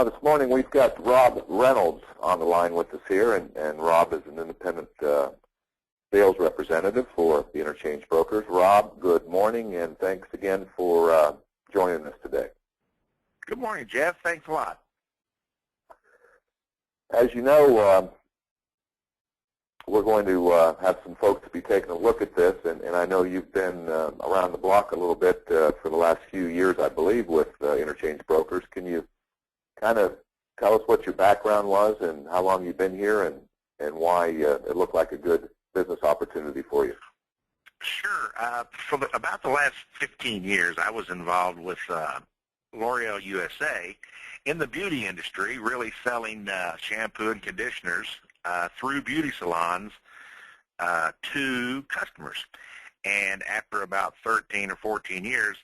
This morning we've got Rob Reynolds on the line with us here, and Rob is an independent sales representative for the Interchange Brokers. Rob, good morning, and thanks again for joining us today. Good morning, Jeff. Thanks a lot. As you know, we're going to have some folks be taking a look at this, and I know you've been around the block a little bit for the last few years, I believe, with Interchange Brokers. Can you kind of tell us what your background was and how long you've been here and why it looked like a good business opportunity for you? Sure. For about the last 15 years, I was involved with L'Oreal USA in the beauty industry, really selling shampoo and conditioners through beauty salons to customers. And after about 13 or 14 years,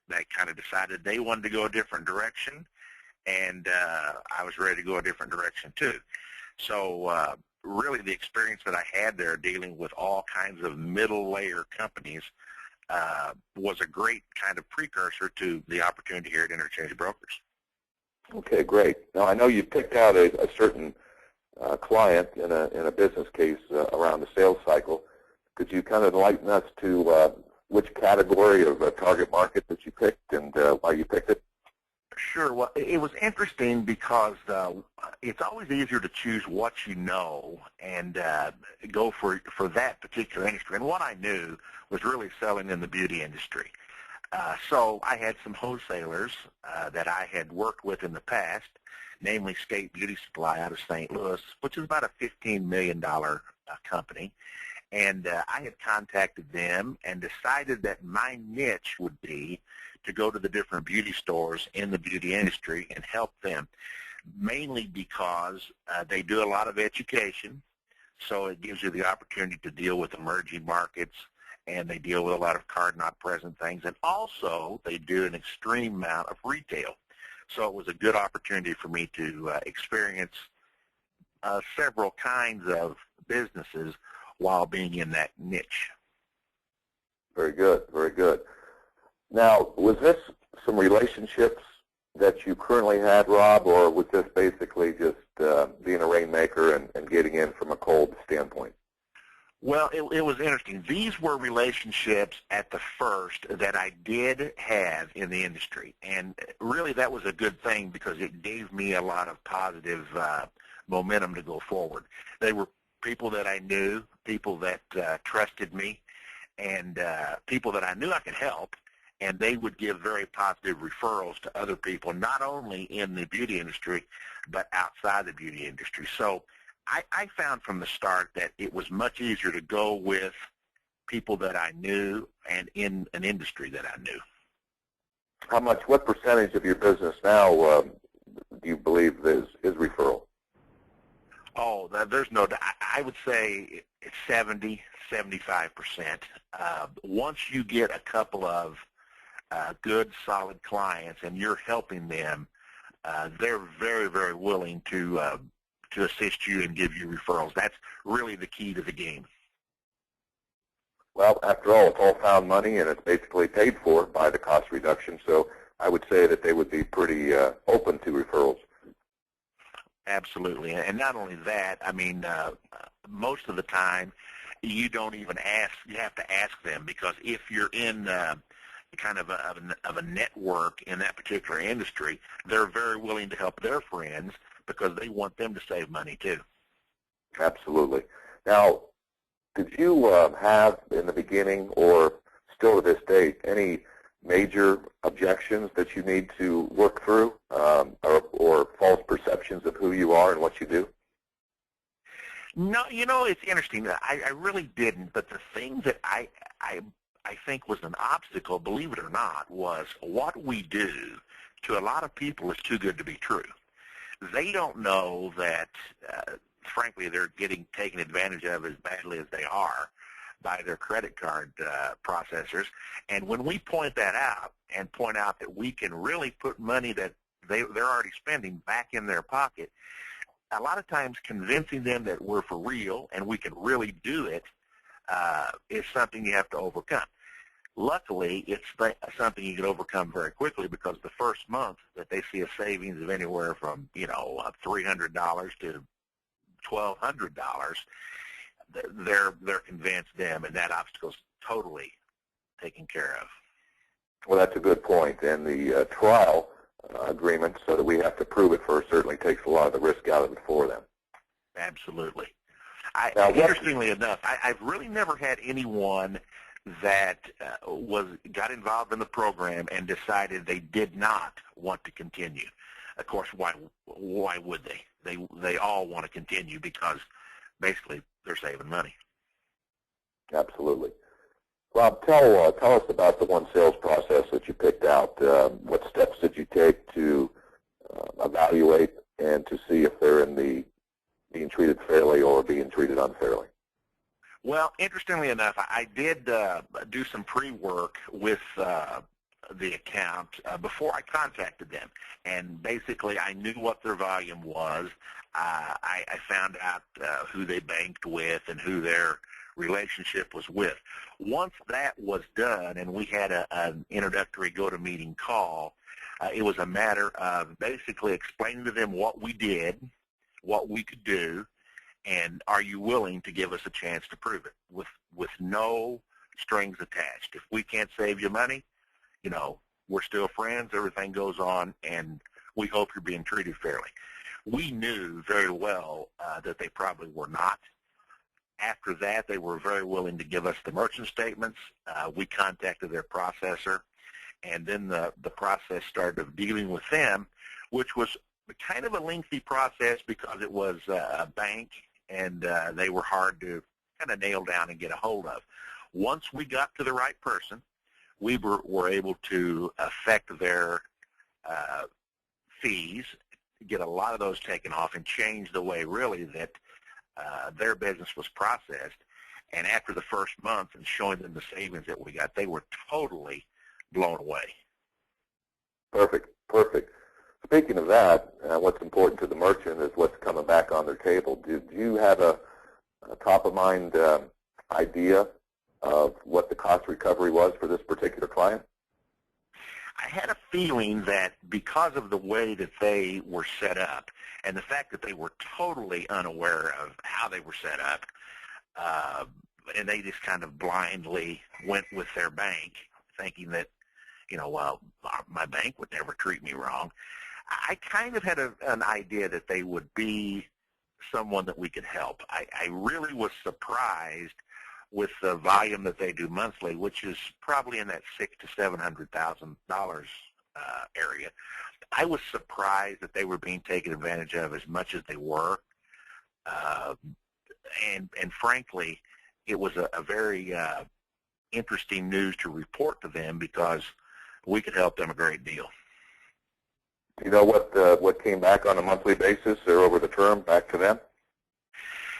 they kind of decided they wanted to go a different direction, and I was ready to go a different direction too. So really the experience that I had there dealing with all kinds of middle layer companies was a great kind of precursor to the opportunity here at Interchange Brokers. Okay, great. Now I know you picked out a certain client in a business case around the sales cycle. Could you kind of enlighten us to which category of target market that you picked and why you picked it? Sure. Well, it was interesting because it's always easier to choose what you know and go for that particular industry. And what I knew was really selling in the beauty industry. So I had some wholesalers that I had worked with in the past, namely State Beauty Supply out of St. Louis, which is about a $15 million company. And I had contacted them and decided that my niche would be to go to the different beauty stores in the beauty industry and help them, mainly because they do a lot of education, so it gives you the opportunity to deal with emerging markets, and they deal with a lot of card-not-present things, and also they do an extreme amount of retail. So it was a good opportunity for me to experience several kinds of businesses while being in that niche. Very good, very good. Now, was this some relationships that you currently had, Rob, or was this basically just being a rainmaker and getting in from a cold standpoint? Well, it was interesting. These were relationships at the first that I did have in the industry, and really that was a good thing because it gave me a lot of positive momentum to go forward. They were people that I knew, people that trusted me, and people that I knew I could help, and they would give very positive referrals to other people, not only in the beauty industry, but outside the beauty industry. So I found from the start that it was much easier to go with people that I knew and in an industry that I knew. What percentage of your business now do you believe is referral? Oh, there's no doubt. I would say it's 70, 75%. Once you get a couple of good, solid clients and you're helping them, they're very, very willing to assist you and give you referrals. That's really the key to the game. Well, after all, it's all found money, and it's basically paid for by the cost reduction, so I would say that they would be pretty open to referrals. Absolutely. And not only that, I mean, most of the time you don't even ask. You have to ask them, because if you're in kind of a network in that particular industry, they're very willing to help their friends because they want them to save money too. Absolutely. Now, did you have in the beginning, or still to this date, any major objections that you need to work through, or false perceptions of who you are and what you do? No, you know, it's interesting. I really didn't, but the thing that I think was an obstacle, believe it or not, was what we do to a lot of people is too good to be true. They don't know that, frankly, they're getting taken advantage of as badly as they are by their credit card processors. And when we point that out and point out that we can really put money that they're already spending back in their pocket, a lot of times convincing them that we're for real and we can really do it is something you have to overcome. Luckily, it's something you can overcome very quickly, because the first month that they see a savings of anywhere from, $300 to $1,200, they're convinced them, and that obstacle's totally taken care of. Well, that's a good point. And the trial agreement, so that we have to prove it first, certainly takes a lot of the risk out of it for them. Absolutely. Interestingly enough, I've really never had anyone that got involved in the program and decided they did not want to continue. Of course, why would they? They all want to continue, because basically they're saving money. Absolutely. Rob, tell us about the one sales process that you picked out. What steps did you take to evaluate and to see if they're in the being treated fairly or being treated unfairly? Well, interestingly enough, I did do some pre-work with the account before I contacted them, and basically I knew what their volume was. I found out who they banked with and who their relationship was with. Once that was done and we had an introductory go-to-meeting call, it was a matter of basically explaining to them what we did, what we could do, and are you willing to give us a chance to prove it, with no strings attached. If we can't save you money, we're still friends, everything goes on, and we hope you're being treated fairly. We knew very well that they probably were not. After that, they were very willing to give us the merchant statements. We contacted their processor, and then the process started of dealing with them, which was kind of a lengthy process because it was a bank, and they were hard to kind of nail down and get a hold of. Once we got to the right person, we were able to affect their fees, get a lot of those taken off, and change the way really that their business was processed. And after the first month and showing them the savings that we got, they were totally blown away. Perfect. Speaking of that, what's important to the merchant is what's coming back on their table. Do you have a top-of-mind idea of what the cost recovery was for this particular client? I had a feeling that because of the way that they were set up and the fact that they were totally unaware of how they were set up, and they just kind of blindly went with their bank thinking that, well, my bank would never treat me wrong. I kind of had an idea that they would be someone that we could help. I really was surprised with the volume that they do monthly, which is probably in that $600,000 to $700,000 area. I was surprised that they were being taken advantage of as much as they were, and frankly, it was a very interesting news to report to them because we could help them a great deal. Do you know what came back on a monthly basis or over the term back to them?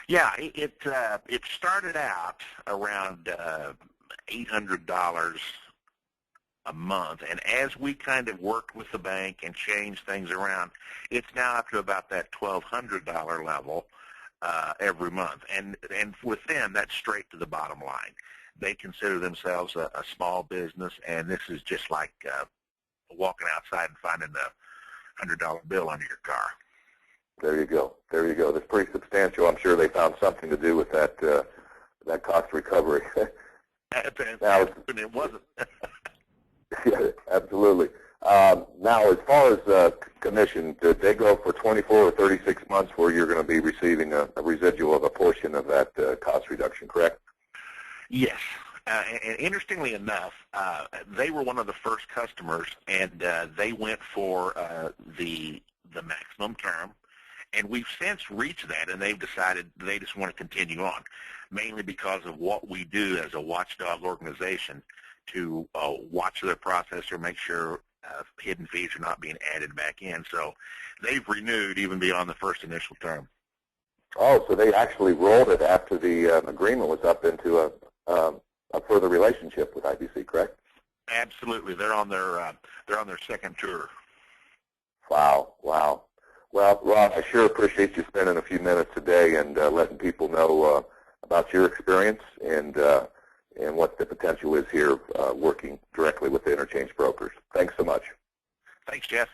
Yeah, it started out around $800 a month, and as we kind of worked with the bank and changed things around, it's now up to about that $1,200 level every month. And with them, that's straight to the bottom line. They consider themselves a small business, and this is just like walking outside and finding the $100 bill under your car. There you go. That's pretty substantial. I'm sure they found something to do with that cost recovery. Now, it wasn't. Yeah, absolutely. Now, as far as commission, did they go for 24 or 36 months where you're going to be receiving a residual of a portion of that cost reduction, correct? Yes. And interestingly enough, they were one of the first customers, and they went for the maximum term. And we've since reached that, and they've decided they just want to continue on, mainly because of what we do as a watchdog organization to watch their processor, make sure hidden fees are not being added back in. So they've renewed even beyond the first initial term. Oh, so they actually rolled it after the agreement was up into a further relationship with IBC, correct? Absolutely. They're on their second tour. Wow. Well, Rob, I sure appreciate you spending a few minutes today and letting people know about your experience and and what the potential is here working directly with the interchange brokers. Thanks so much. Thanks, Jeff.